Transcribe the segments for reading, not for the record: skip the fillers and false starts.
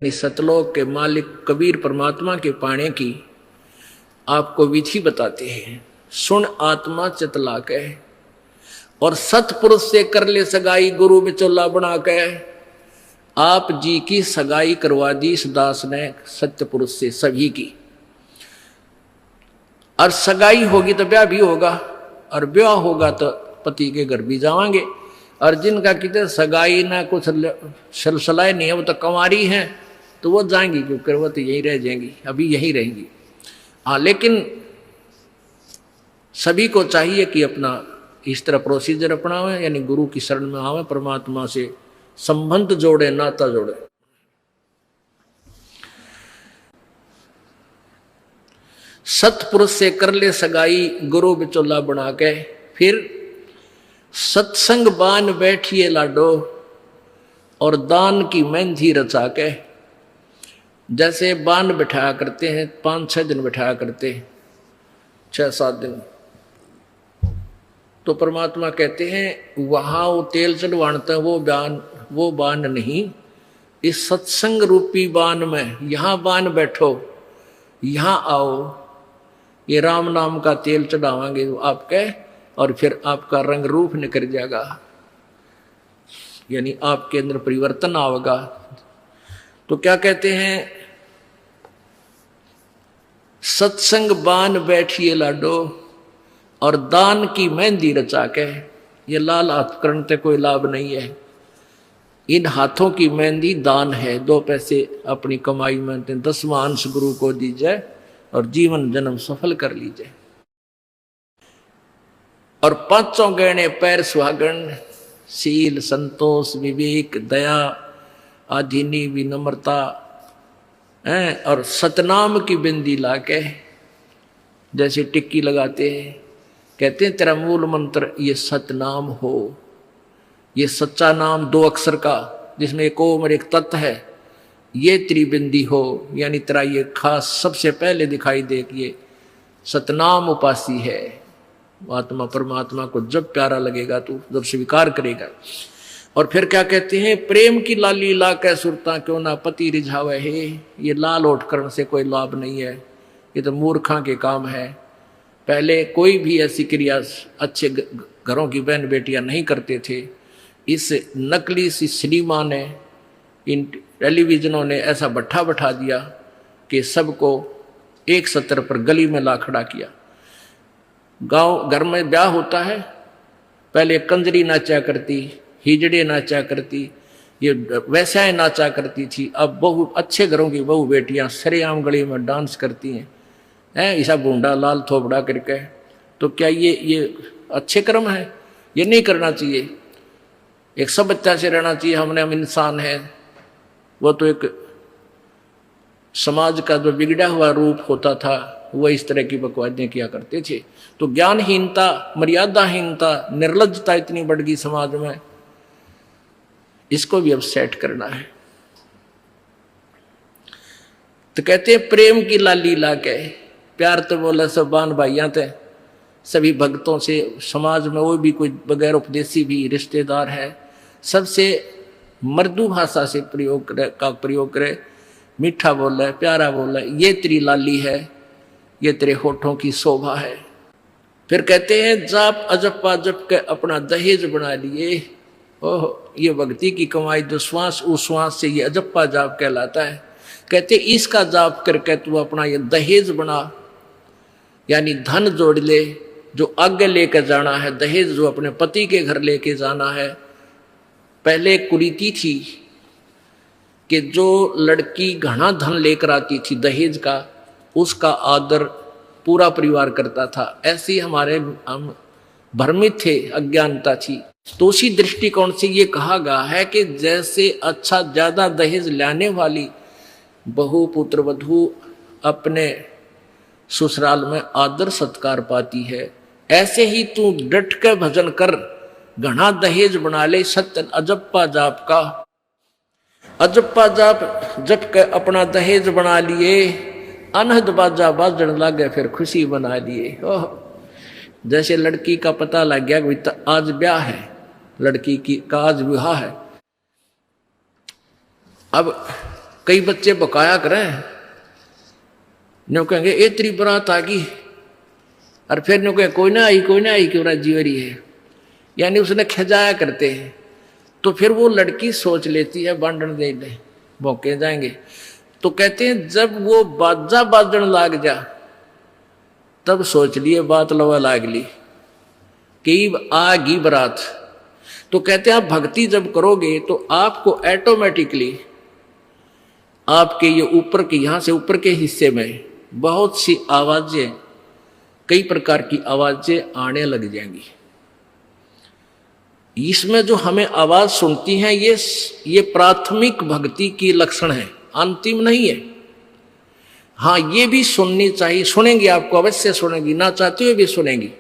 सतलोक के मालिक कबीर परमात्मा के पाने की आपको विधि बताते हैं। सुन आत्मा चितला के और सतपुरुष से कर ले सगाई, गुरु बिचौला बना के आप जी की सगाई करवा दी इस दास ने सत्य पुरुष से सभी की। और सगाई होगी तो ब्याह भी होगा, और ब्याह होगा तो पति के घर भी जावांगे। और जिनका कितने सगाई ना कुछ सलसलाए नहीं है, वो तो कंवारी हैं, तो वो जाएंगी क्योंकि वो तो यहीं रह जाएंगी, अभी यहीं रहेंगी। हाँ, लेकिन सभी को चाहिए कि अपना इस तरह प्रोसीजर अपनावे, यानी गुरु की शरण में आवे, परमात्मा से संबंध जोड़े, नाता जोड़े। सतपुरुष से कर ले सगाई, गुरु बिचौला बना के, फिर सत्संग बान बैठिए लाडो और दान की मेहंदी रचा के। जैसे बान बिठाया करते हैं, 5-6 दिन बिठाया करते हैं, 6-7 दिन, तो परमात्मा कहते हैं वहां वो तेल चढ़वाता है, वो बान नहीं, इस सत्संग रूपी बान में यहां बान बैठो, यहां आओ, ये राम नाम का तेल चढ़ावांगे आपके, और फिर आपका रंग रूप निकल जाएगा, यानी आपके अंदर परिवर्तन आएगा। तो क्या कहते हैं, सत्संग बान बैठिए लाडो और दान की मेहंदी रचा के। ये लाल हाथ करने से कोई लाभ नहीं है, इन हाथों की मेहंदी दान है। 2 पैसे अपनी कमाई में 10वां अंश गुरु को दीजिए और जीवन जन्म सफल कर लीजिए। और 5 गहने पैर सुहागन, शील, संतोष, विवेक, दया, आधीनी, विनम्रता, और सतनाम की बिंदी लाके जैसे टिक्की लगाते हैं, कहते हैं तेरा मूल मंत्र ये सतनाम हो, ये सच्चा नाम 2 अक्षर का जिसमें एक ओम और एक तत् है, ये त्रिबिंदी हो, यानी तेरा ये खास सबसे पहले दिखाई दे कि ये सतनाम उपासी है। आत्मा परमात्मा को जब प्यारा लगेगा तो जब स्वीकार करेगा। और फिर क्या कहते हैं, प्रेम की लाली ला कै सुरता क्यों ना पति रिझावे है। ये लाल ओठ करने से कोई लाभ नहीं है, ये तो मूर्खा के काम है। पहले कोई भी ऐसी क्रिया अच्छे घरों की बहन बेटियां नहीं करते थे। इस नकली सी सिनेमा ने, इन टेलीविजनों ने ऐसा बैठा दिया कि सबको एक सत्र पर गली में ला खड़ा किया। गांव घर में ब्याह होता है, पहले कंजरी नाचा करती, हिजड़े नाचा करती, ये वैसाएं नाचा करती थी। अब अच्छे घरों की बहू बेटियां सरेआम गली में डांस करती हैं, ऐसा बूंदा लाल थोपड़ा करके। तो क्या ये अच्छे कर्म है? ये नहीं करना चाहिए। एक सभ्यता से रहना चाहिए। हम इंसान हैं, वो तो एक समाज का जो बिगड़ा हुआ रूप होता था वह इस तरह की बकवादें किया करते थे। तो ज्ञानहीनता, मर्यादाहीनता, निर्लज्जता इतनी बढ़ गई समाज में, इसको भी अब सेट करना है। तो कहते हैं प्रेम की लाली ला के, प्यार तो बोला सब बान भाइयां थे, सभी भक्तों से, समाज में वो भी कोई बगैर उपदेशी भी रिश्तेदार है, सबसे मृदु भाषा से प्रयोग करे, मीठा बोला, प्यारा बोला, ये तेरी लाली है, ये तेरे होठों की शोभा है। फिर कहते हैं जाप अजप्पा जप के अपना दहेज बना लिए। ओह, ये भक्ति की कमाई जो श्वास उश्वास से ये अजप्पा जाप कहलाता है। कहते इसका जाप करके तू अपना ये दहेज बना, यानी धन जोड़ ले, जो आगे लेकर जाना है, दहेज जो अपने पति के घर लेके जाना है। पहले कुरीति थी कि जो लड़की घना धन लेकर आती थी दहेज का, उसका आदर पूरा परिवार करता था। ऐसे हमारे हम भ्रमित थे, अज्ञानता थी। तो उसी दृष्टिकोण से ये कहा गया है कि जैसे अच्छा ज्यादा दहेज लाने वाली बहू पुत्र वधू अपने ससुराल में आदर सत्कार पाती है, ऐसे ही तू डट के भजन कर, घना दहेज बना ले। सत्य अजप्पा जाप का, अजप्पा जाप जप के अपना दहेज बना लिए, अनहद बाजा बाजन लागे फिर खुशी बना लिए। ओह, जैसे लड़की का पता लग गया कि आज ब्याह है, लड़की की का आज विवाह है, अब कई बच्चे बकाया करें, न्यू कहेंगे ए तेरी बरात आ गई, और फिर न्यू कहें कोई ना आई क्यों राजी हो रही है, यानी उसने खजाया करते हैं। तो फिर वो लड़की सोच लेती है बांधन दे ले भौंके जाएंगे। तो कहते हैं जब वो बाजा बाजन लाग जा तब सोच लिए बात लवा लाग ली कि आ गई बरात। तो कहते हैं आप भक्ति जब करोगे तो आपको ऑटोमेटिकली आपके ये ऊपर के यहां से ऊपर के हिस्से में बहुत सी आवाजें, कई प्रकार की आवाजें आने लग जाएंगी। इसमें जो हमें आवाज सुनती हैं ये प्राथमिक भक्ति की लक्षण है, अंतिम नहीं है। हाँ, ये भी सुननी चाहिए, सुनेंगी, आपको अवश्य सुनेंगी, ना चाहते हुए भी सुनेंगी।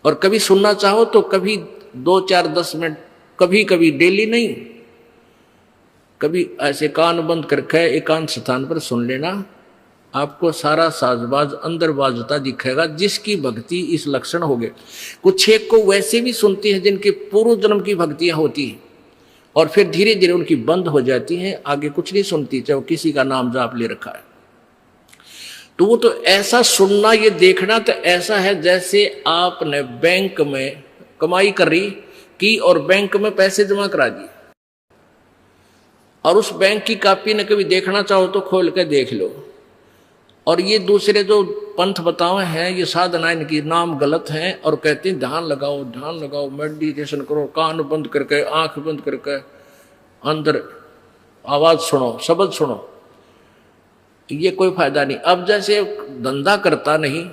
और कभी सुनना चाहो तो कभी 2, 4, 10 मिनट, कभी कभी डेली नहीं, कभी ऐसे कान बंद करके एकांत स्थान पर सुन लेना, आपको सारा साजबाज अंदर बाजता दिखेगा, जिसकी भक्ति इस लक्षण हो गए। कुछ एक को वैसे भी सुनती है जिनके पूर्व जन्म की भक्तियां होती हैं और फिर धीरे धीरे उनकी बंद हो जाती हैं, आगे कुछ नहीं सुनती, चाहे वो किसी का नाम जाप ले रखा है। तो वो तो ऐसा सुनना, ये देखना तो ऐसा है जैसे आपने बैंक में कमाई कर रही की और बैंक में पैसे जमा करा दिए, और उस बैंक की कॉपी ने कभी देखना चाहो तो खोल के देख लो। और ये दूसरे जो पंथ बताए हैं, ये साधना इनकी नाम गलत हैं, और कहते हैं ध्यान लगाओ, मेडिटेशन करो, कान बंद करके, आंख बंद करके, अंदर आवाज सुनो, शब्द सुनो, ये कोई फायदा नहीं। अब जैसे धंधा करता नहीं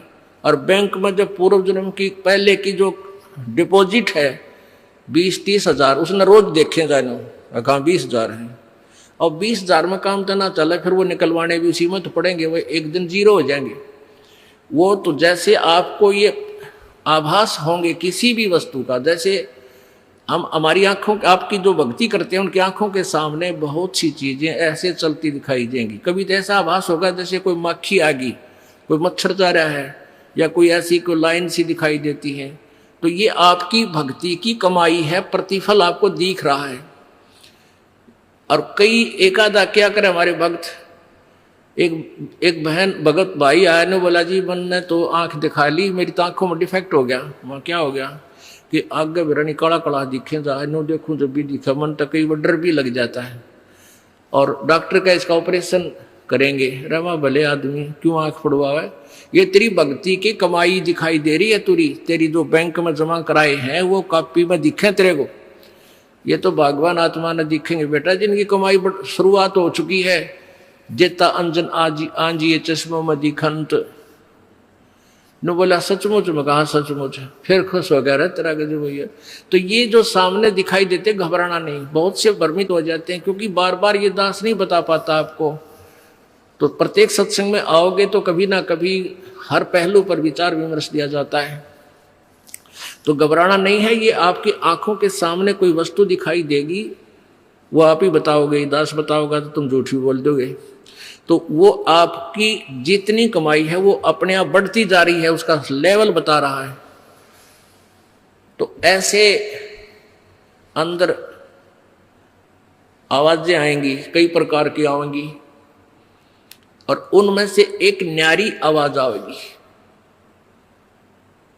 और बैंक में जब पूर्व जन्म की पहले की जो डिपॉजिट है 20-30 हजार, उसने रोज देखे जानो, कहा 20,000 है, और 20,000 में काम तो ना चले, फिर वो निकलवाने भी उसी में तो पड़ेंगे, वो एक दिन जीरो हो जाएंगे। वो तो जैसे आपको ये आभास होंगे किसी भी वस्तु का, जैसे हम हमारी आंखों, आपकी जो भक्ति करते हैं उनकी आंखों के सामने बहुत सी चीजें ऐसे चलती दिखाई देंगी। कभी तो ऐसा आभास होगा जैसे कोई मक्खी आ गई, कोई मच्छर जा रहा है, या कोई ऐसी कोई लाइन सी दिखाई देती है। तो ये आपकी भक्ति की कमाई है, प्रतिफल आपको दिख रहा है। और कई एकादा क्या करे हमारे भक्त, एक बहन भगत भाई आया ने बोला जी मैंने तो आंख दिखा ली, मेरी तो आंखों में डिफेक्ट हो गया। वहाँ क्या हो गया कि आगे बिरानी काला काला दिखे जा, नो देखूं जब भी दिखा, मन तक कई बार डर भी लग जाता है। और डॉक्टर का इसका ऑपरेशन करेंगे, रमा भले आदमी क्यों आंख पड़वावे, ये तेरी भक्ति की कमाई दिखाई दे रही है, तेरी जो बैंक में जमा कराए हैं वो कॉपी में दिखे तेरे को। ये तो भगवान आत्मा ने दिखेंगे बेटा, जिनकी कमाई शुरुआत हो चुकी है। जेता अंजन आंजी चश्मों में दिखंत न बोला सचमुच में, कहा सचमुच, फिर खुश हो गया रे तेरा गजब भैया। तो ये जो सामने दिखाई देते घबराना नहीं, बहुत से भ्रमित हो जाते हैं क्योंकि बार बार ये दास नहीं बता पाता आपको। तो प्रत्येक सत्संग में आओगे तो कभी ना कभी हर पहलू पर विचार विमर्श दिया जाता है। तो घबराना नहीं है, ये आपकी आंखों के सामने कोई वस्तु दिखाई देगी, वो आप ही बताओगे, दास बताओगा तो तुम झूठ भी बोल दोगे। तो वो आपकी जितनी कमाई है वो अपने आप बढ़ती जा रही है, उसका लेवल बता रहा है। तो ऐसे अंदर आवाजें आएंगी, कई प्रकार की आएंगी, और उनमें से एक न्यारी आवाज आएगी,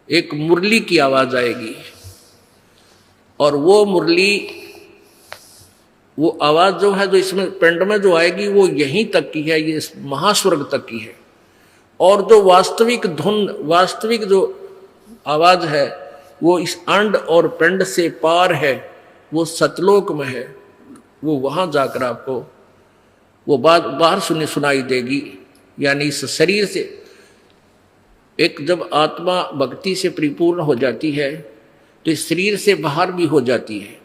एक मुरली की आवाज आएगी। और वो मुरली, वो आवाज जो है, जो इसमें पिंड में जो आएगी वो यहीं तक की है, ये महास्वर्ग तक की है। और जो वास्तविक धुन, वास्तविक जो आवाज है वो इस अंड और पिंड से पार है, वो सतलोक में है। वो वहां जाकर आपको वो बात बाहर सुनाई देगी। यानी इस शरीर से एक जब आत्मा भक्ति से परिपूर्ण हो जाती है तो इस शरीर से बाहर भी हो जाती है।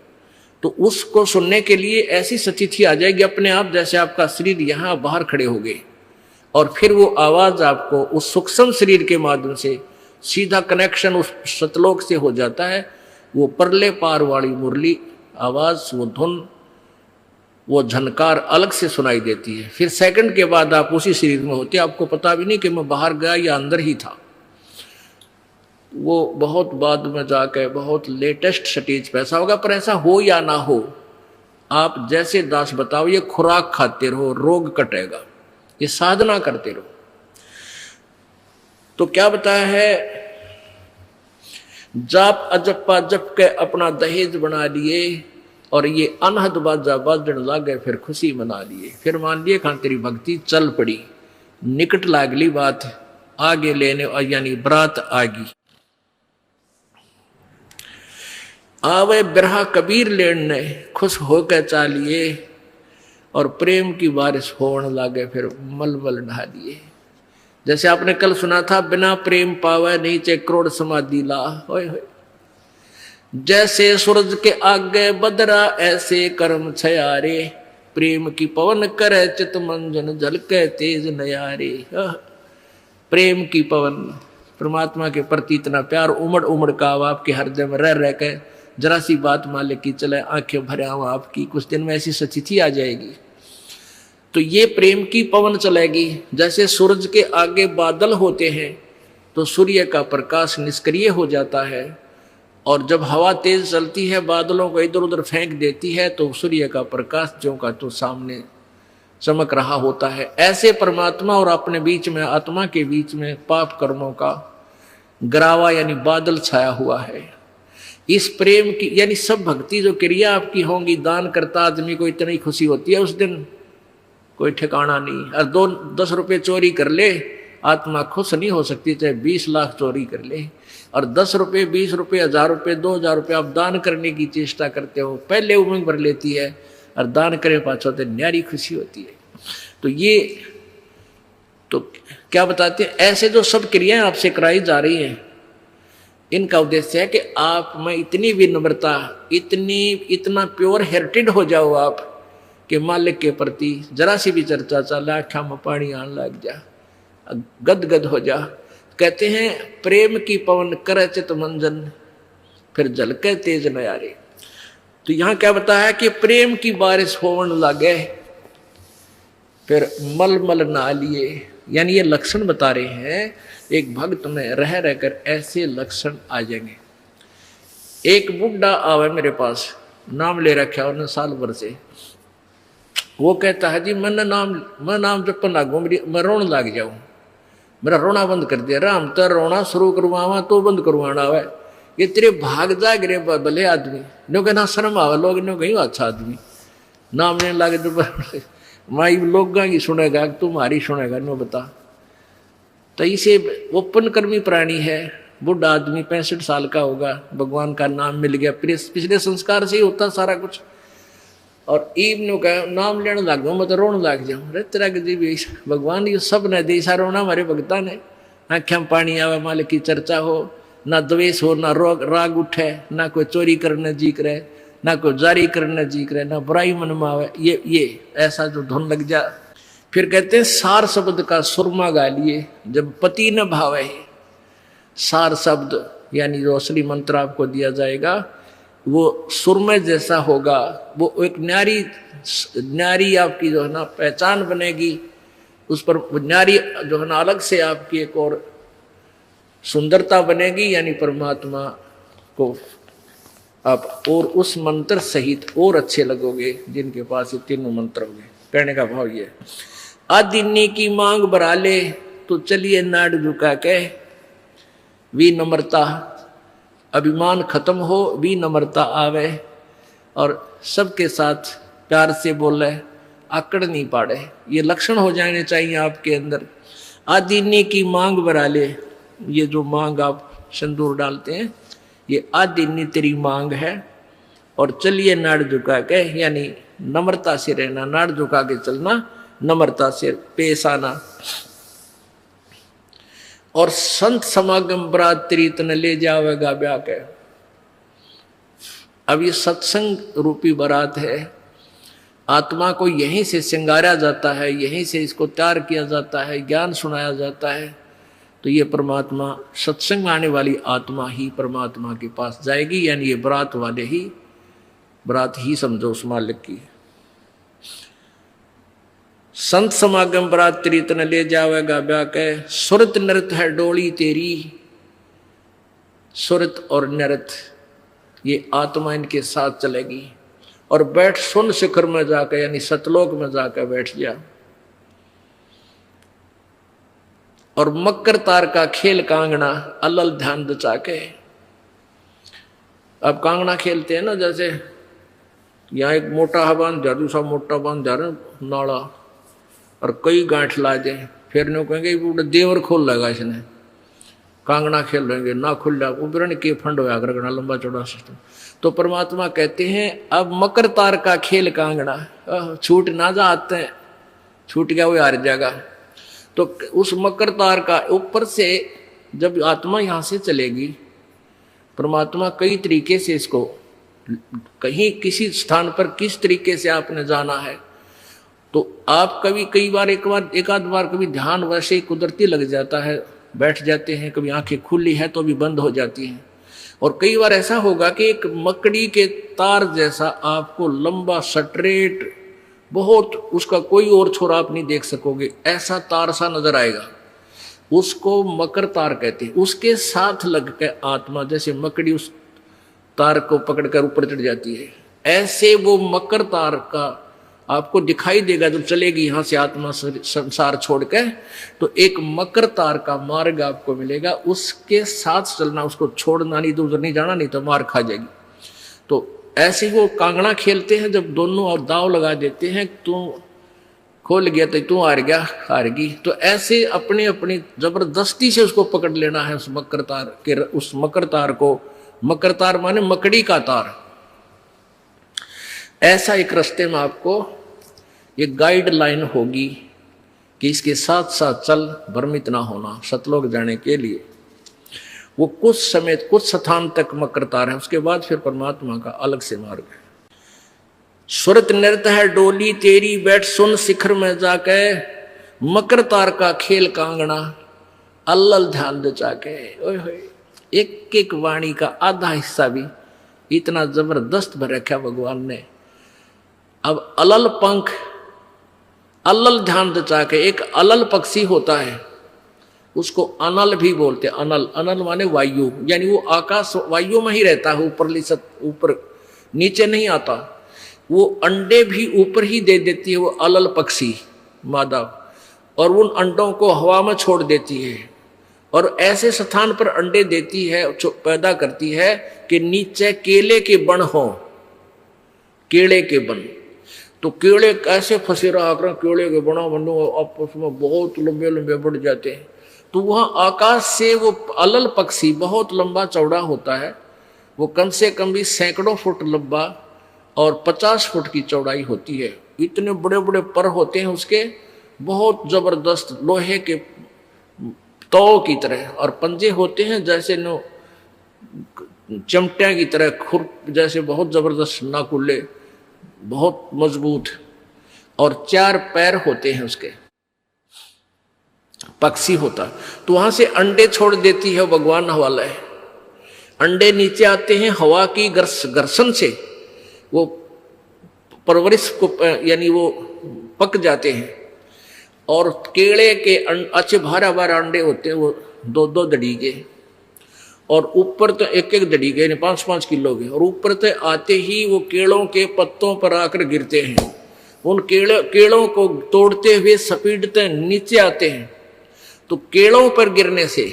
तो उसको सुनने के लिए ऐसी स्थिति आ जाएगी अपने आप, जैसे आपका शरीर यहाँ बाहर खड़े हो गए, और फिर वो आवाज आपको उस सूक्ष्म शरीर के माध्यम से सीधा कनेक्शन उस सतलोक से हो जाता है। वो परले पार वाली मुरली आवाज, वो धुन, वो झनकार अलग से सुनाई देती है। फिर सेकंड के बाद आप उसी शरीर में होते, आपको पता भी नहीं कि मैं बाहर गया या अंदर ही था। वो बहुत बाद में जाके बहुत लेटेस्ट स्टेज पे ऐसा होगा, पर ऐसा हो या ना हो, आप जैसे दास बताओ, ये खुराक खाते रहो, रोग कटेगा, ये साधना करते रहो। तो क्या बताया है, जाप अजप्पा जप के अपना दहेज बना लिए, और ये अनहद बाजा बाजन लागे फिर खुशी मना लिए। फिर मान लिए खान तेरी भक्ति चल पड़ी, निकट लागली बात आगे लेने, यानी बरात आगी। आवे बिरहा कबीर लेने खुश होकर चालिए, और प्रेम की बारिश होने लागे फिर मलमल ढालिए। जैसे आपने कल सुना था, बिना प्रेम पावे नीचे करोड़ समाधि ला। होय होय। जैसे सूरज के आगे बदरा ऐसे कर्म छयारे, प्रेम की पवन करे चित मंजन झलके तेज नयारे। प्रेम की पवन, परमात्मा के प्रति इतना प्यार उमड़ उमड़ का आपके हृदय में रह के जरा सी बात मालिक की चले, आंखें भरे आऊं आपकी, कुछ दिन में ऐसी सचिथी आ जाएगी। तो ये प्रेम की पवन चलेगी। जैसे सूरज के आगे बादल होते हैं तो सूर्य का प्रकाश निष्क्रिय हो जाता है, और जब हवा तेज चलती है बादलों को इधर उधर फेंक देती है तो सूर्य का प्रकाश ज्यों का तो सामने चमक रहा होता है। ऐसे परमात्मा और अपने बीच में, आत्मा के बीच में पाप कर्मों का गरावा यानी बादल छाया हुआ है। इस प्रेम की यानी सब भक्ति जो क्रिया आपकी होंगी, दान करता आदमी को इतनी खुशी होती है उस दिन कोई ठिकाना नहीं। और 10 रुपये चोरी कर ले, आत्मा खुश नहीं हो सकती, चाहे 20 लाख चोरी कर ले। और 10 रुपये, 20 रुपये, 1000 रुपये, 2000 रुपये आप दान करने की चेष्टा करते हो, पहले उमंग भर लेती है, और दान करे पाछो तो न्यारी खुशी होती है। तो ये तो क्या बताते हैं, ऐसे जो सब क्रियाएं आपसे कराई जा रही हैं, इनका उद्देश्य है कि आप में इतनी विनम्रता, इतना प्योर हेरिटेड हो जाओ आप कि मालिक के प्रति जरा सी भी चर्चा चले आँखा में पानी आने लग जा, गदगद हो जा। कहते हैं प्रेम की पवन करे चित मंजन फिर झलके तेज नयारे। तो यहाँ क्या बताया कि प्रेम की बारिश होने लगे फिर मलमल नहा लिए, यानी ये लक्षण बता रहे हैं एक भक्त में रह रहकर ऐसे लक्षण आ जाएंगे। एक बुढ़ा आवे मेरे पास, नाम ले रखा उन्होंने साल भर से। वो कहता है जी मैं नाम जपन लागू, मैं रोने लग जाऊं, मेरा रोना बंद कर दिया। राम तो रोना शुरू करवावा तो बंद करवाना है, ये तेरे भाग जाग रे भले आदमी, नो कहना शर्म आवा, लोग नो कहीं अच्छा आदमी नाम लेने लगे तो माई लोग की सुनेगा तुम्हारी सुनेगा, नो बता। तो इसे ओपन कर्मी प्राणी है, बुढ़ा आदमी 65 साल का होगा, भगवान का नाम मिल गया, पिछले संस्कार से ही होता सारा कुछ। और ईब नो कह नाम लेने लग जाऊँ, मैं तो रोने लग जाऊँ। अरे तेरा जी भगवान ये सब ने दे सा रोना हमारे भगता ने, आँखें में पानी आवे, मालिक की चर्चा हो, ना द्वेष हो, ना राग उठे, ना कोई चोरी करने जी करे, ना कोई जारी करने जी करे, ना बुराई मन में आवे, ये ऐसा जो धुन लग जा। फिर कहते हैं सार शब्द का सुरमा गा लिए, जब पति न भावे, सार शब्द यानी जो असली मंत्र आपको दिया जाएगा वो सुरमे जैसा होगा, वो एक न्यारी आपकी जो है ना पहचान बनेगी, उस पर न्यारी जो है ना अलग से आपकी एक और सुंदरता बनेगी, यानी परमात्मा को आप और उस मंत्र सहित और अच्छे लगोगे जिनके पास ये तीनों मंत्र होंगे। कहने का भाव ये, आदिन्नी की मांग भरा ले तो चलिए नाड़ झुका के, विनम्रता, अभिमान खत्म हो, विनम्रता आवे, और सबके साथ प्यार से बोले, आकड़ नहीं पाड़े, ये लक्षण हो जाने चाहिए आपके अंदर। आदिन्नी की मांग भरा ले, ये जो मांग आप सिंदूर डालते हैं ये आदिन्नी तेरी मांग है, और चलिए नाड़ झुका के, यानी नम्रता से रहना, नाड़ झुका के चलना, नम्रता से पेश आना। और संत समागम बरातरी तन ले जावेगा ब्याह के। अब ये सत्संग रूपी बारात है, आत्मा को यहीं से श्रृंगारा जाता है, यहीं से इसको तैयार किया जाता है, ज्ञान सुनाया जाता है। तो ये परमात्मा, सत्संग में आने वाली आत्मा ही परमात्मा के पास जाएगी, यानी ये बरात वाले ही, बरात ही समझो उस मालिक की। संत समागम बरातरी तन ले जावेगा ब्याह के, सुरत नृत है डोली तेरी। सुरत और नृत ये आत्मा इनके साथ चलेगी, और बैठ सुन शिखर में जाकर, यानी सतलोक में जाकर बैठ गया। और मकर तार का खेल कांगना अलल ध्यान दचा के। अब कांगना खेलते हैं ना, जैसे यहाँ एक मोटा बांध जा, दूसरा मोटा बांध जा रहा नाला, और कई गांठ ला दे, फिर नहीं कहेंगे पूरा देवर खोल लेगा इसने, कांगना खेल रहेंगे ना खुल जा, उबरण के फंड होया करना लंबा चौड़ा सिस्टम। तो परमात्मा कहते हैं अब मकर तार का खेल कांगना, छूट ना जाते हैं, छूट गया वो हार जाएगा। तो उस मकर तार का ऊपर से जब आत्मा यहाँ से चलेगी, परमात्मा कई तरीके से इसको, कहीं किसी स्थान पर किस तरीके से आपने जाना है, तो आप कभी कई बार एक आध बार कभी ध्यान वैसे ही कुदरती लग जाता है, बैठ जाते हैं, कभी आंखें खुली है तो भी बंद हो जाती हैं। और कई बार ऐसा होगा कि एक मकड़ी के तार जैसा आपको लंबा स्ट्रेट, बहुत, उसका कोई और छोर आप नहीं देख सकोगे, ऐसा तार सा नजर आएगा, उसको मकर तार कहते हैं। उसके साथ लग के आत्मा जैसे मकड़ी उस तार को पकड़कर ऊपर चढ़ जाती है, ऐसे वो मकर तार का आपको दिखाई देगा जब चलेगी यहाँ से आत्मा संसार छोड़ के, तो एक मकर तार का मार्ग आपको मिलेगा, उसके साथ चलना, उसको छोड़ना नहीं, तो उधर नहीं जाना, नहीं तो मार खा जाएगी। तो ऐसे वो कांगड़ा खेलते हैं, जब दोनों और दाव लगा देते हैं, तू खोल गया तो तू हार गया, हारगी, तो ऐसे अपने अपनी जबरदस्ती से उसको पकड़ लेना है उस मकर तार के, उस मकर तार को। मकर तार माने मकड़ी का तार। ऐसा एक रास्ते में आपको एक गाइडलाइन होगी कि इसके साथ साथ चल, भ्रमित ना होना सतलोक जाने के लिए। वो कुछ समय कुछ स्थान तक मकर तार है, उसके बाद फिर परमात्मा का अलग से मार्ग है। सुरत नृत्य है डोली तेरी, बैठ सुन शिखर में जाके, मकर तार का खेल कांगना अल्लल ध्यान दे जाके। एक एक वाणी का आधा हिस्सा भी इतना जबरदस्त भर रखा भगवान ने। अब अलल पंख, अलल ध्यान दचा के, एक अलल पक्षी होता है, उसको अनल भी बोलते हैं। अनल, अनल माने वायु, यानी वो आकाश वायु में ही रहता है, ऊपर नीचे नहीं आता। वो अंडे भी ऊपर ही दे देती है वो अलल पक्षी मादा, और उन अंडों को हवा में छोड़ देती है, और ऐसे स्थान पर अंडे देती है, पैदा करती है कि नीचे केले के बन हो, केले के बन। तो केले कैसे फंसे रहा कर, केले के बना बनो आपस में बहुत लंबे लंबे बढ़ जाते हैं। तो वहाँ आकाश से वो अलल पक्षी बहुत लंबा चौड़ा होता है, वो कम से कम भी सैकड़ों फुट लंबा और 50 फुट की चौड़ाई होती है। इतने बड़े बड़े पर होते हैं उसके, बहुत जबरदस्त लोहे के तौ की तरह, और पंजे होते हैं जैसे नो चमटिया की तरह, खुर जैसे बहुत जबरदस्त नाकुले, बहुत मजबूत, और 4 पैर होते हैं उसके, पक्षी होता। तो वहां से अंडे छोड़ देती है भगवान वाला है। अंडे नीचे आते हैं हवा की घर्षण से, वो परवरिश को यानी वो पक जाते हैं, और केले के अच्छे भारा भारा अंडे होते हैं, वो 2-2 दड़ी के, और ऊपर तो 1-1 दड़ी के, 5-5 किलो के, और ऊपर तो आते ही वो केलों के पत्तों पर आकर गिरते हैं। उन केलों को तोड़ते हुए सपीटते नीचे आते हैं। तो केलों पर गिरने से,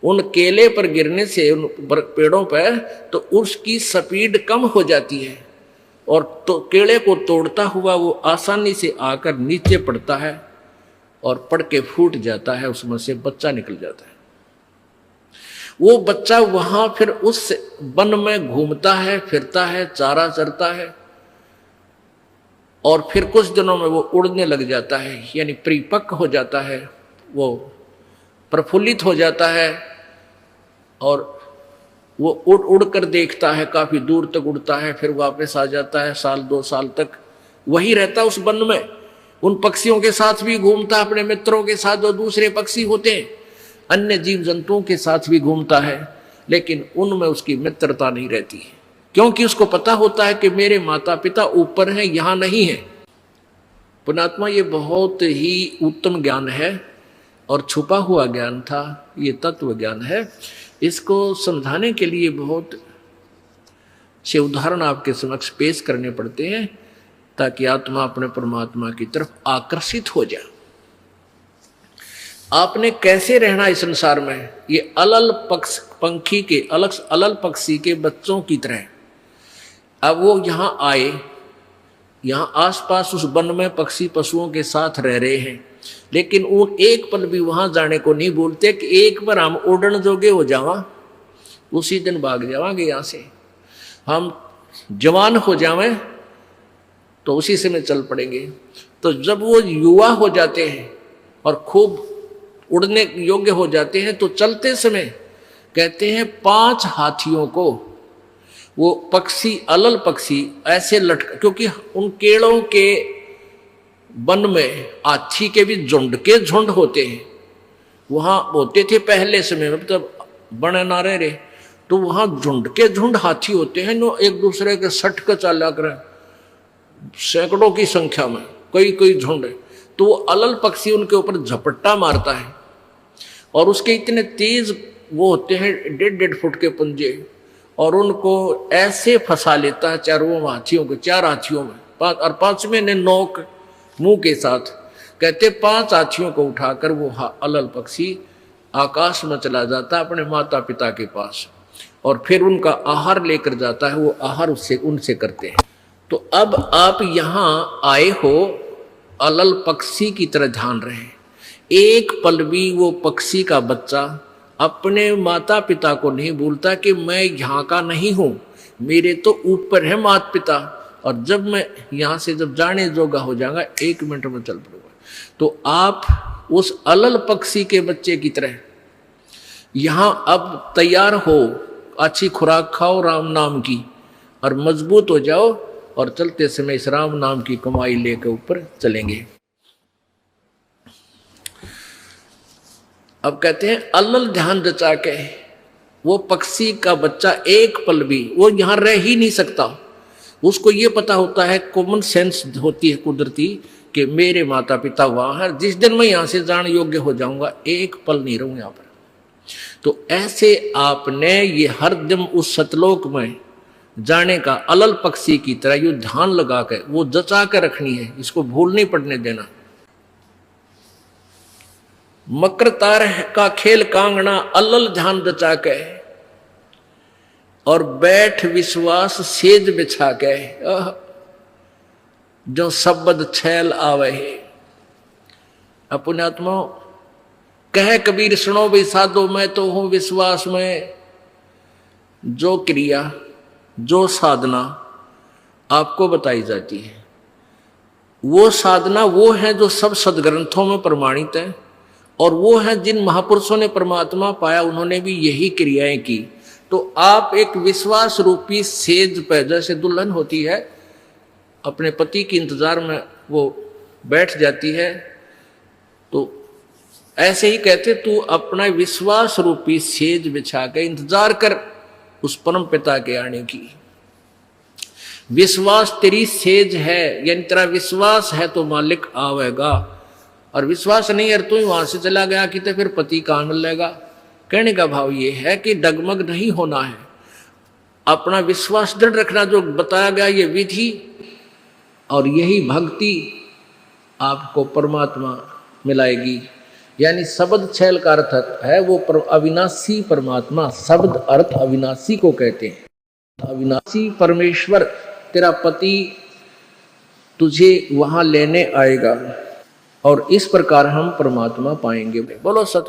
उन केले पर गिरने से, उन पेड़ों पर, तो उसकी स्पीड कम हो जाती है, और तो केले को तोड़ता हुआ वो आसानी से आकर नीचे पड़ता है, और पड़ के फूट जाता है, उसमें से बच्चा निकल जाता है। वो बच्चा वहां फिर उस वन में घूमता है, फिरता है, चारा चरता है, और फिर कुछ दिनों में वो उड़ने लग जाता है, यानी परिपक्व हो जाता है, वो प्रफुल्लित हो जाता है, और वो उड़ उड़ कर देखता है, काफी दूर तक उड़ता है, फिर वापस आ जाता है, 1-2 साल तक वही रहता है उस वन में। उन पक्षियों के साथ भी घूमता है, अपने मित्रों के साथ जो दूसरे पक्षी होते हैं, अन्य जीव जंतुओं के साथ भी घूमता है, लेकिन उनमें उसकी मित्रता नहीं रहती है, क्योंकि उसको पता होता है कि मेरे माता पिता ऊपर हैं, यहाँ नहीं है। पुण्यात्मा, ये बहुत ही उत्तम ज्ञान है और छुपा हुआ ज्ञान था, ये तत्व ज्ञान है। इसको समझाने के लिए बहुत से उदाहरण आपके समक्ष पेश करने पड़ते हैं ताकि आत्मा अपने परमात्मा की तरफ आकर्षित हो जाए। आपने कैसे रहना इस संसार में, ये अलल पक्षी के बच्चों की तरह। अब वो यहाँ आए, यहाँ आसपास उस वन में पक्षी पशुओं के साथ रह रहे हैं, लेकिन वो एक पल भी वहां जाने को नहीं बोलते कि एक बार हम उड़न जोगे हो जावा, उसी दिन भाग जावांगे यहाँ से, हम जवान हो जावें तो उसी से में चल पड़ेंगे। तो जब वो युवा हो जाते हैं और खूब उड़ने योग्य हो जाते हैं तो चलते समय कहते हैं 5 हाथियों को वो पक्षी, अलल पक्षी ऐसे लटक, क्योंकि उन केड़ों के वन में हाथी के भी झुंड के झुंड होते हैं, वहां होते थे पहले समय में, तब बने ना रहे, तो वहां झुंड के झुंड हाथी होते हैं, नो एक दूसरे के सट कर चाला कर सैकड़ों की संख्या में, कई झुंड। तो वो अलल पक्षी उनके ऊपर झपट्टा मारता है और उसके इतने तेज वो होते हैं 1.5 फुट के पंजे, और उनको ऐसे फंसा लेता है चारों हाथियों को, 4 हाथियों में, और 5वें ने नोक मुंह के साथ। कहते 5 हाथियों को उठाकर वो अलल पक्षी आकाश में चला जाता है अपने माता पिता के पास, और फिर उनका आहार लेकर जाता है, वो आहार उससे उनसे करते हैं। तो अब आप यहाँ आए हो अलल पक्षी की तरह ध्यान रहे, एक पल भी वो पक्षी का बच्चा अपने माता पिता को नहीं बोलता कि मैं यहाँ का नहीं हूँ, मेरे तो ऊपर है माता पिता, और जब मैं यहाँ से जब जाने जोगा हो जाऊंगा 1 मिनट में चल पड़ूंगा। तो आप उस अलल पक्षी के बच्चे की तरह यहाँ अब तैयार हो, अच्छी खुराक खाओ राम नाम की, और मजबूत हो जाओ, और चलते समय इस राम नाम की कमाई लेकर ऊपर चलेंगे। अब कहते हैं अलल ध्यान रचा के वो पक्षी का बच्चा एक पल भी वो यहाँ रह ही नहीं सकता। उसको ये पता होता है, कॉमन सेंस होती है कुदरती, कि मेरे माता पिता वहां है, जिस दिन मैं यहाँ से जाने योग्य हो जाऊंगा 1 पल नहीं रहूं यहाँ पर। तो ऐसे आपने ये हर दिन उस सतलोक में जाने का अलल पक्षी की तरह यू ध्यान लगा कर वो जचा कर रखनी है, इसको भूल नहीं पड़ने देना। मकर तार का खेल कांगना अलल ध्यान जचा के, और बैठ विश्वास सेज बिछा के, जो शब्द छैल आवे है। अपने आत्मा कह कबीर सुनो भी साधो, मैं तो हूं विश्वास में। जो क्रिया जो साधना आपको बताई जाती है, वो साधना वो है जो सब सदग्रंथों में प्रमाणित है, और वो है जिन महापुरुषों ने परमात्मा पाया, उन्होंने भी यही क्रियाएं की। तो आप एक विश्वास रूपी सेज पर, जैसे दुल्हन होती है अपने पति के इंतजार में वो बैठ जाती है, तो ऐसे ही कहते तू अपना विश्वास रूपी सेज बिछा के इंतजार कर उस परम पिता के आने की। विश्वास तेरी सेज है, यानी तेरा विश्वास है तो मालिक आवेगा, और विश्वास नहीं है तो ही वहां से चला गया कि तो फिर पति कहां मिलेगा। कहने का भाव ये है कि डगमग नहीं होना है, अपना विश्वास दृढ़ रखना, जो बताया गया ये विधि और यही भक्ति आपको परमात्मा मिलाएगी। यानी शब्द छैल का अर्थ है वो अविनाशी परमात्मा, शब्द अर्थ अविनाशी को कहते हैं। अविनाशी परमेश्वर तेरा पति तुझे वहां लेने आएगा, और इस प्रकार हम परमात्मा पाएंगे। बोलो सत